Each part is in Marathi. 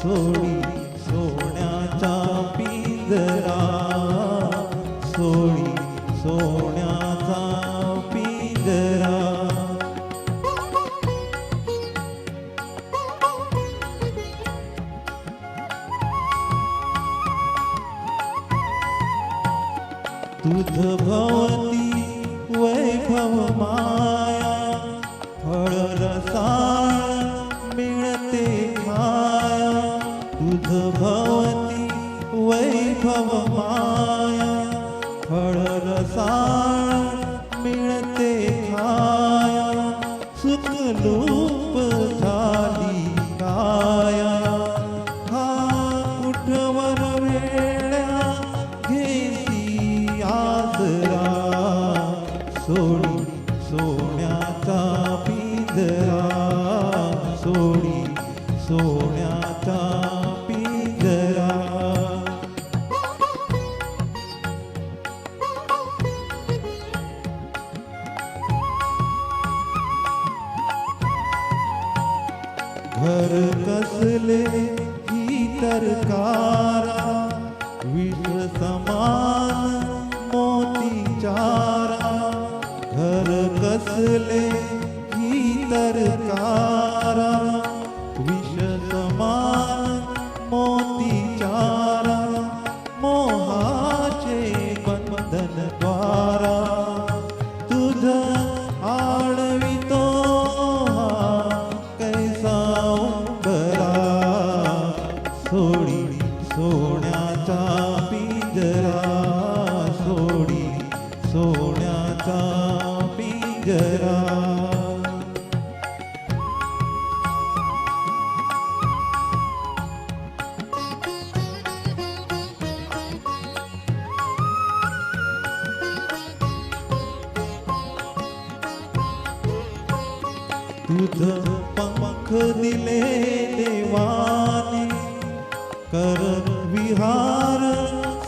सोडी सोन्याचा पिंजरा, सोडी सोन्याचा पिंजरा. तुझ भवती वैभव माया, फळ रसाळ मिळते खाया. तुझ भवती वैभव माया, फळ रसाळ मिळते खाया. सुखरूप झाली काया, हा कुठवर वेळा घेसी आसरा. सोडी सोन्याचा पिंजरा, सोडी सोन्याचा पिंजरा. घर कसले ही तरकारा, विष समान मोती चारा. घर कसले ही तरकारा, विष समान मोती चारा. मोहाचे बंधन द्वारा, तुझ आळवितो हा कैसा उंबरा. सोडी सोन्याचा पिंजरा, सोडी सोन्याचा पिंजरा. तुझ पंख दिले देवाने, कर विहार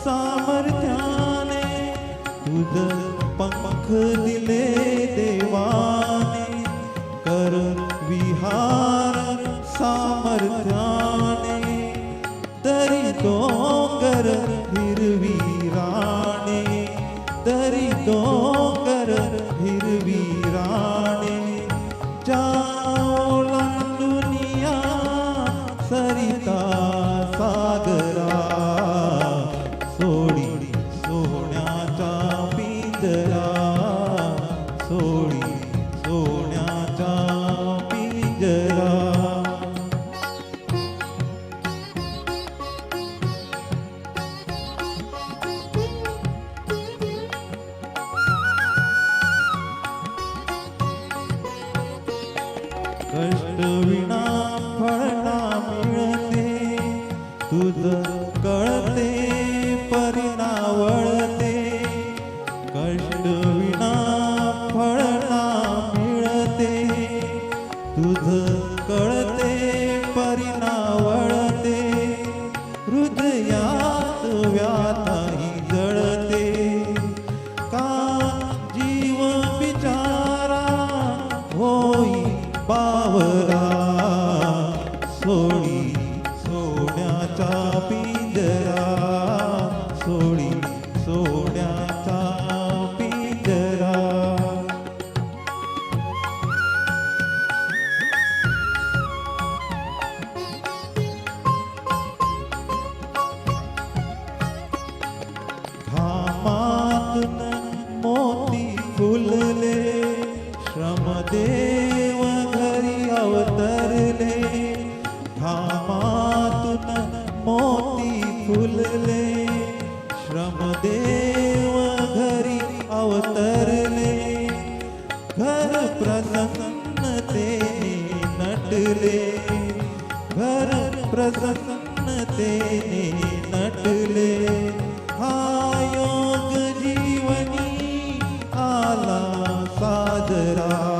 सामर्थ्याने. तुझ पंख दिले देवाने, कर विहार सामर्थ्याने. तरी डोंगर हिरवी राणे, तरी डोंगर हिरवी राणे. जाओला दुनिया सरिता सागरा. सोडी सोन्याचा पिंजरा, सोडी सोन्याचा पिंजरा. कष्ट विना फळ ना मिळते, तुझ कळते परिणा वळते. कष्ट विना फळ ना मिळते, तुझ कळते परिणा वळते. हृदयात व्याताही जळते, का जीव बिचारा होई बावरा. सोडी सोन्याचा पिंजरा, सोडी सोन्याचा पिंजरा. घामातून मोती फुलले, श्रमदेव घरी अवतरले. घामातून मोती फुलले, श्रमदेव घरी अवतरले. घर प्रसन्नतेने नटले, घर प्रसन्नतेने नटले. हा योग जीवनी आला साजरा.